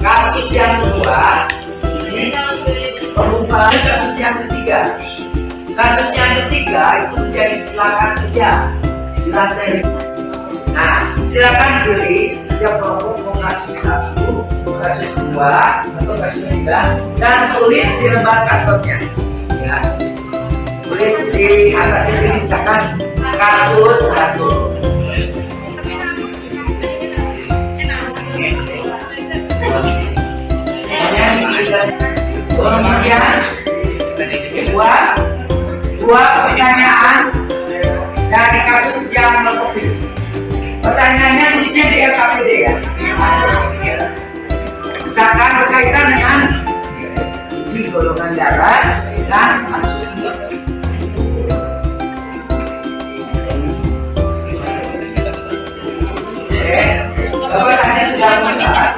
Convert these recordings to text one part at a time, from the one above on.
Kasus yang kedua ini pengumpulan kasus yang ketiga. Kasus yang ketiga itu menjadi kecelakaan kerja di lantai. Nah, silakan pilih yang kelompok mau kasus 1, kasus 2, atau kasus 3 dan tulis di lembar kantornya. Ya, tulis di atas di sini misalkan kasus 1. Kemudian dua pertanyaan dari kasus yang melebihi. Pertanyaannya tulisnya di LKPD ya. Misalkan berkaitan dengan uji golongan darah dan kasus. Oke, Bapak tadi sudah mendapat.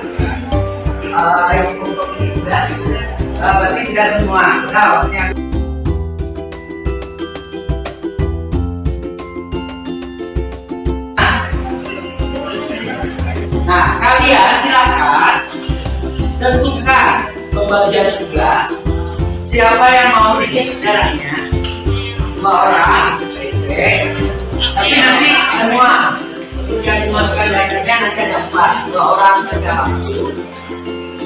Untuk ini sudah, berarti sudah semua. Nah, waktunya. Nah, kalian silakan tentukan pembagian tugas. Siapa yang mau dicek darahnya? 2 orang, oke. Tapi nanti semua untuk yang dimasukkan darahnya nanti ada 4. 2 orang secara langsung,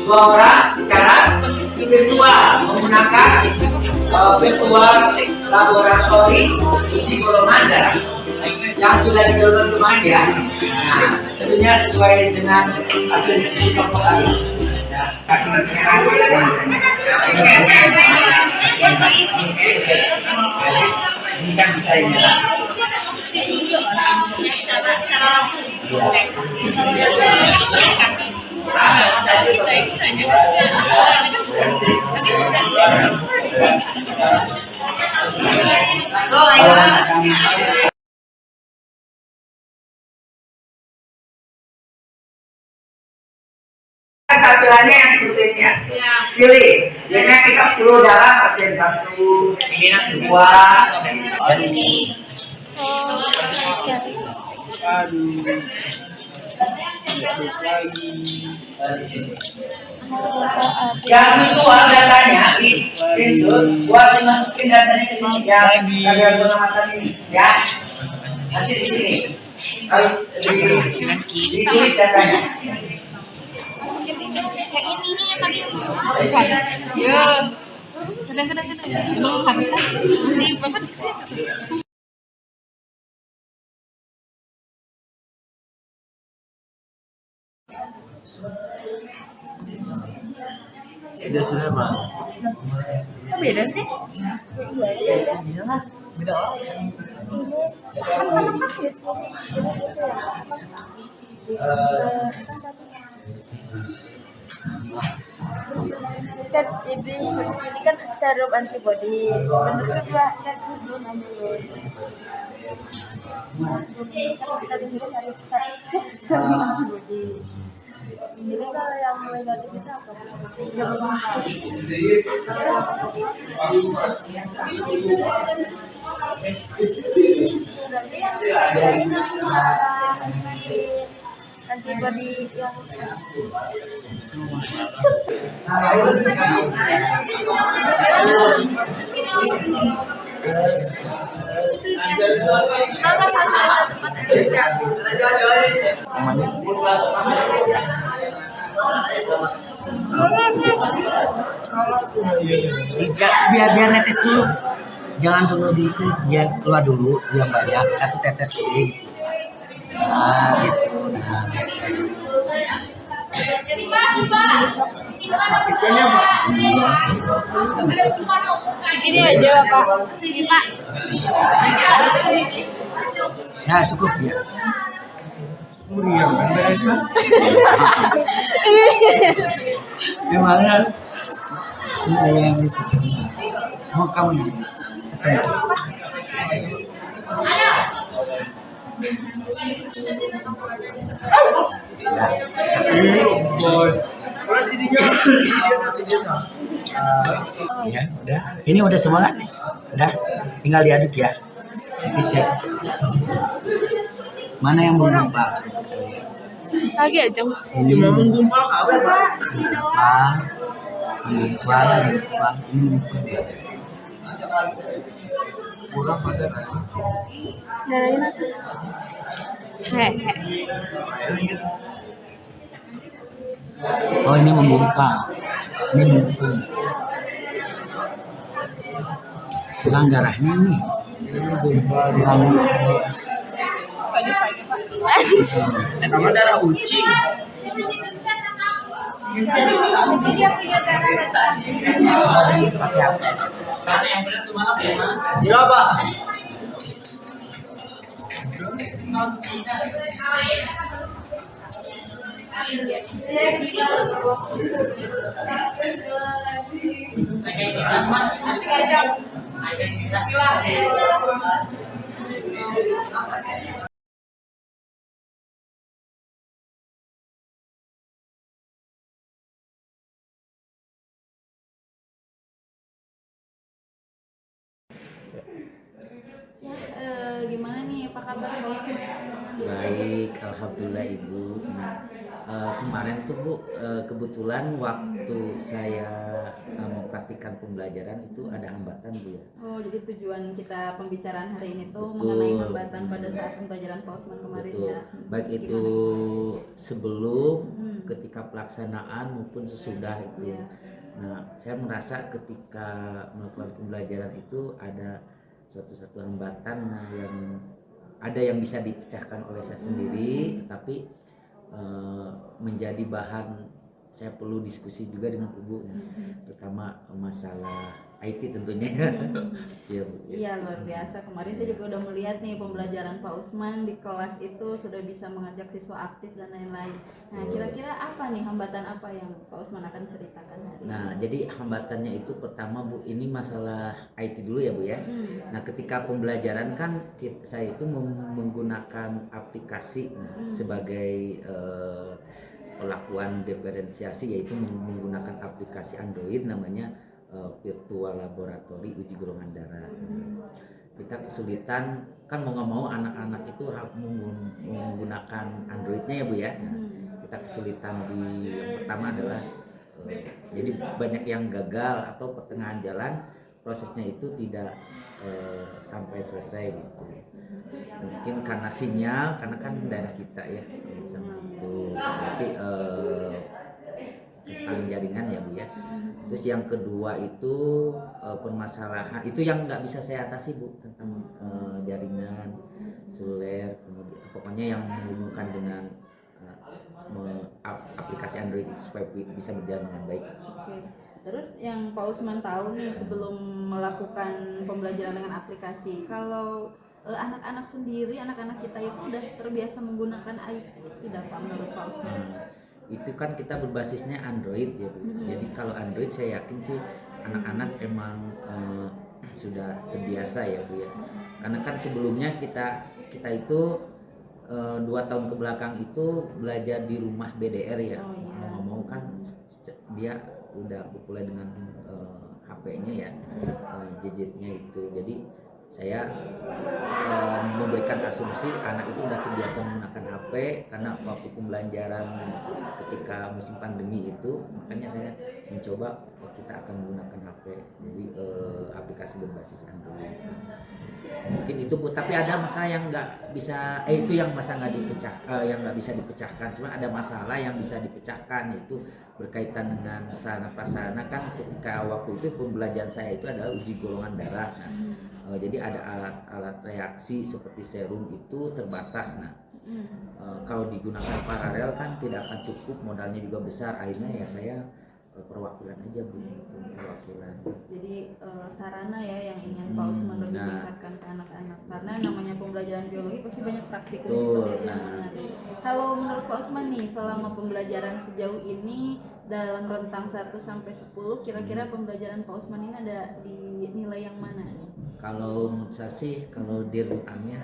2 orang secara virtual menggunakan virtual laboratori uji golongan darah yang sudah di-download kemarin ya. Nah, tentunya sesuai dengan hasil diskusi kelompok tadi. Ya, ini kan bisa ini. Tampilannya yang seperti ini ya. Pilih. Biasanya kita perlu darah pasien 1, 2, yang visual datanya di screenshot buat dimasukin datanya ke sini ya. Agar pengamatan ini ya. Nanti di sini harus ditulis datanya. Kayak ini nih yang tadi. Ya. Kadang-kadang emang habis masih banget. Sudah Bang. Kok beda sih? Iya lah, beda orang. Kan sama kasus. Kan ini kan serum antibody. Menurut kedua kan belum ambil. Jadi kalau kita di sini harus cek serum antibody. Jadi kalau yang negatif itu apa? Antibody yang tambah satu tempat Indonesia. Biar netes dulu, jangan dulu di itu, biar keluar dulu yang banyak, 1 tetes gede gitu. Nah gitu, nah biar Segini aja Pak. Sini Pak. nah cukup ya. Gimana? Ini yang bisa. Mau kamu ini? Ya, udah. Ini udah semua kan? Udah. Tinggal diaduk ya. Kita cek. Mana yang belum nampak? Lagi aja. Ini Menggumpal kabe Pak. menggumpal, menggumpal, menggumpal, ini menggumpal ya. Kurang pada Darahnya nasi. Hehe. Oh ini menggumpal, ini menggumpal. Kurang darahnya ini. Kurang. Bagus lagi Pak. nama darah ucing. Kalau dipakai apa? Ya Pak. Gimana nih? Apa kabar Bos? Baik, alhamdulillah Ibu. Kemarin tuh Bu, kebetulan waktu saya mempraktikkan pembelajaran itu ada hambatan Bu ya. Oh, jadi tujuan kita pembicaraan hari ini tuh Betul. mengenai hambatan pada saat pembelajaran Pak Usman kemarin Betul. ya. Baik Gimana? itu sebelum, ketika pelaksanaan maupun sesudah itu. Iya. Nah, saya merasa ketika melakukan pembelajaran itu ada suatu hambatan yang ada yang bisa dipecahkan oleh saya sendiri, tetapi menjadi bahan saya perlu diskusi juga dengan Ibu, terutama masalah IT tentunya. Iya, Bu. Iya, luar biasa. Kemarin saya juga udah melihat nih pembelajaran Pak Usman di kelas itu sudah bisa mengajak siswa aktif dan lain-lain. Nah, kira-kira apa nih hambatan apa yang Pak Usman akan ceritakan hari ini? Nah, jadi hambatannya itu pertama Bu, ini masalah IT dulu ya Bu ya. Nah, ketika pembelajaran kan saya itu menggunakan aplikasi sebagai pelakuan diferensiasi, yaitu menggunakan aplikasi Android namanya Virtual Laboratory Uji Golongan Darah. Kita kesulitan kan mau nggak mau anak-anak itu menggunakan Androidnya ya Bu ya. Nah, kita kesulitan di yang pertama adalah jadi banyak yang gagal atau pertengahan jalan prosesnya itu tidak sampai selesai gitu. Mungkin karena sinyal, karena kan daerah kita ya sama itu. Tapi tentang jaringan ya Bu ya. Terus yang kedua itu permasalahan itu yang nggak bisa saya atasi Bu, tentang jaringan seluler, kemudian pokoknya yang menghubungkan dengan aplikasi Android itu supaya bisa berjalan dengan baik. Oke. Terus yang Pak Usman tahu nih sebelum melakukan pembelajaran dengan aplikasi, kalau anak-anak sendiri, anak-anak kita itu udah terbiasa menggunakan IT tidak Pak menurut Pak Usman? Itu kan kita berbasisnya Android ya Bu. Jadi kalau Android saya yakin sih anak-anak emang sudah terbiasa ya Bu ya. Karena kan sebelumnya kita itu 2 tahun ke belakang itu belajar di rumah BDR ya. Oh, iya. Mau kan dia udah populer dengan HP-nya ya, gadgetnya itu. Jadi saya memberikan asumsi anak itu udah terbiasa menggunakan HP karena waktu pembelajaran ketika musim pandemi itu, makanya saya mencoba kita akan menggunakan HP, jadi aplikasi berbasis Android. Mungkin itu Bu, tapi ada masalah yang nggak bisa itu yang masa nggak dipecah yang nggak bisa dipecahkan. Cuma ada masalah yang bisa dipecahkan, yaitu berkaitan dengan sarana prasarana. Kan ketika waktu itu pembelajaran saya itu adalah uji golongan darah. Nah, jadi ada alat-alat reaksi seperti serum itu terbatas. Nah, kalau digunakan paralel kan tidak akan cukup, modalnya juga besar. Akhirnya ya saya perwakilan aja Bu, perwakilan. Jadi sarana ya yang ingin Pak Usman lebih tingkatkan ke anak-anak, karena namanya pembelajaran biologi pasti banyak praktikum seperti itu yang menarik. Kalau menurut Pak Usman nih, selama pembelajaran sejauh ini dalam rentang 1 sampai 10, kira-kira pembelajaran Pak Usman ini ada di nilai yang mana nih? Kalau menurut saya sih, kalau di rutannya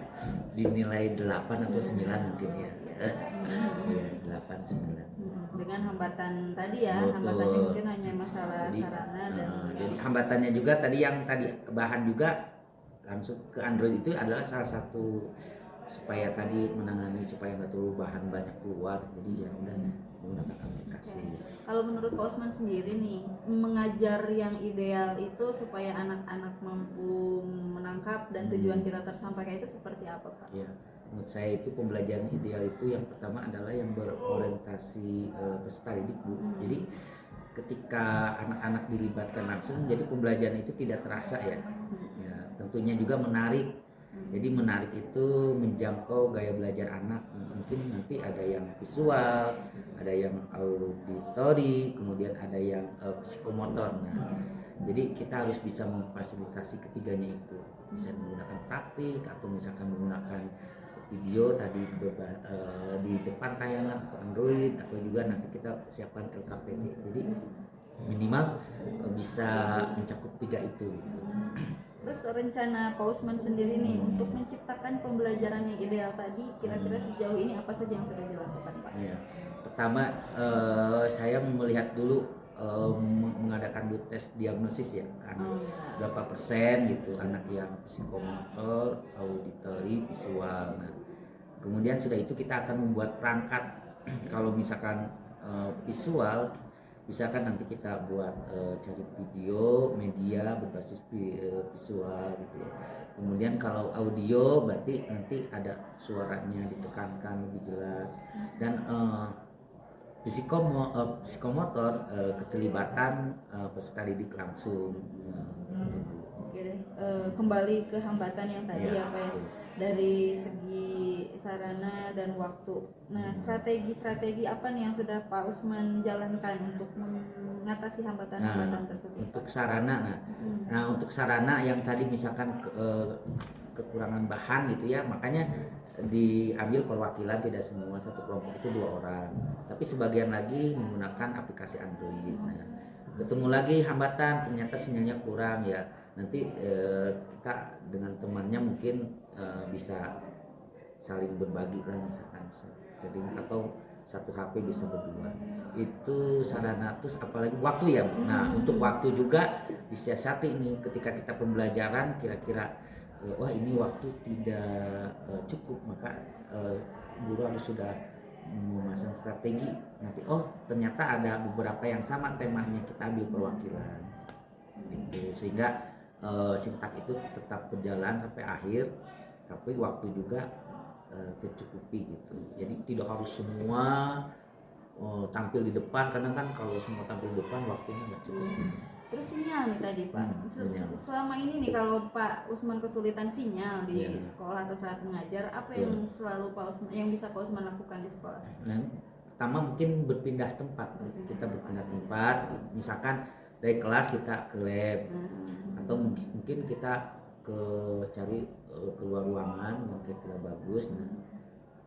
dinilai 8 atau 9 mungkin ya. Ya, 8, 9. Dengan hambatan tadi ya, Betul. hambatannya mungkin hanya masalah sarana dan Jadi hambatannya juga tadi yang tadi bahan juga langsung ke Android itu adalah salah satu supaya tadi menangani supaya nggak terlalu bahan banyak keluar, jadi ya udah menggunakan aplikasi. Kalau menurut Pak Usman sendiri nih, mengajar yang ideal itu supaya anak-anak mampu menangkap dan tujuan kita tersampaikan itu seperti apa, Pak? Ya, menurut saya itu pembelajaran ideal itu yang pertama adalah yang berorientasi peserta didik, Bu. Jadi ketika anak-anak dilibatkan langsung, jadi pembelajaran itu tidak terasa ya. Ya, tentunya juga menarik. Jadi menarik itu menjangkau gaya belajar anak. Mungkin nanti ada yang visual, ada yang auditori, kemudian ada yang psikomotor. Nah, jadi kita harus bisa memfasilitasi ketiganya itu. Bisa menggunakan praktik atau misalkan menggunakan video tadi di depan tayangan atau Android, atau juga nanti kita siapkan LKPD. Jadi minimal bisa mencakup 3 itu. Terus rencana Pak Usman sendiri nih untuk menciptakan pembelajaran yang ideal tadi, kira-kira sejauh ini apa saja yang sudah dilakukan, Pak? Ya. Pertama saya melihat dulu mengadakan dulu tes diagnosis ya kan, berapa persen gitu anak yang psikomotor, auditori, visual. Nah, kemudian sudah itu kita akan membuat perangkat. Kalau misalkan visual, misalkan nanti kita buat cari video media berbasis visual gitu ya. Kemudian kalau audio berarti nanti ada suaranya ditekankan lebih jelas, dan psikomotor keterlibatan peserta didik langsung. Oke deh, kembali ke hambatan yang tadi Ya, ya, Pak ya, betul. dari segi sarana dan waktu. Nah, strategi apa nih yang sudah Pak Usman jalankan untuk mengatasi hambatan-hambatan tersebut? Untuk sarana, untuk sarana yang tadi misalkan kekurangan bahan gitu ya, makanya diambil perwakilan, tidak semua satu kelompok itu 2 orang, tapi sebagian lagi menggunakan aplikasi Android. Nah, ketemu lagi hambatan, ternyata sinyalnya kurang ya, nanti kita dengan temannya mungkin bisa saling berbagi lah, misalkan bisa jadi, atau satu HP bisa berdua. Itu sarana. Terus apalagi waktu ya. Nah, untuk waktu juga disiasati nih ketika kita pembelajaran, kira-kira wah ini waktu tidak cukup, maka guru harus sudah memasang strategi. Nanti ternyata ada beberapa yang sama temanya, kita ambil perwakilan gitu, sehingga sintak itu tetap berjalan sampai akhir, tapi waktu juga tercukupi gitu. Jadi tidak harus semua tampil di depan, karena kan kalau semua tampil di depan waktunya nggak cukup. Terus sinyal nih tadi, Pak. Selama ini nih kalau Pak Usman kesulitan sinyal di sekolah atau saat mengajar, apa yang selalu Pak Usman, yang bisa Pak Usman lakukan di sekolah? Nah, pertama mungkin berpindah tempat. Kita berpindah tempat, misalkan dari kelas kita ke lab, atau mungkin kita cari keluar ruangan yang kira-kira bagus. Nah,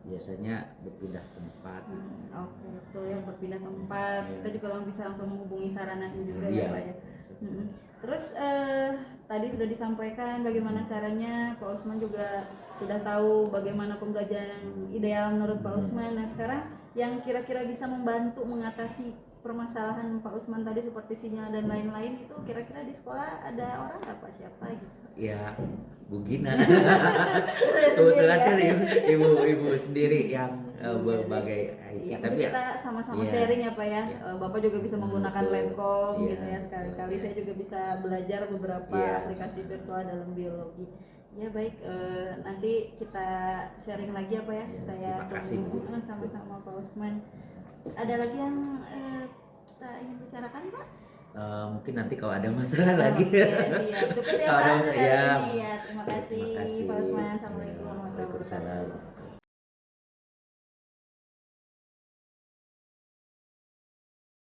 biasanya berpindah tempat. Oke, betul ya, berpindah tempat. Kita juga bisa langsung menghubungi sarananya juga ya, Pak ya. Terus tadi sudah disampaikan bagaimana caranya, Pak Usman juga sudah tahu bagaimana pembelajaran yang ideal menurut Pak Usman. Nah, sekarang yang kira-kira bisa membantu mengatasi permasalahan Pak Usman tadi seperti sinyal dan lain-lain, itu kira-kira di sekolah ada orang apa siapa gitu? Ya, Bu Gina. Kebetulan kan ibu sendiri yang berbagai Ya, tapi kita sama-sama sharing ya, Pak ya. Bapak juga bisa menggunakan betul. Labcom Iya, gitu ya, sekali-kali saya juga bisa belajar beberapa aplikasi virtual dalam biologi. Ya baik, nanti kita sharing lagi ya, Pak ya. Saya terima kasih, Bu. sama-sama Pak Usman. Ada lagi yang kita ingin bicarakan, Pak? Mungkin nanti kalau ada masalah lagi. Oke, siap. Cukup ya, Kalau Pak. ada- Sekali ya. ini ya. Terima kasih, Pak Usman. Assalamualaikum warahmatullahi wabarakatuh. Waalaikumsalam.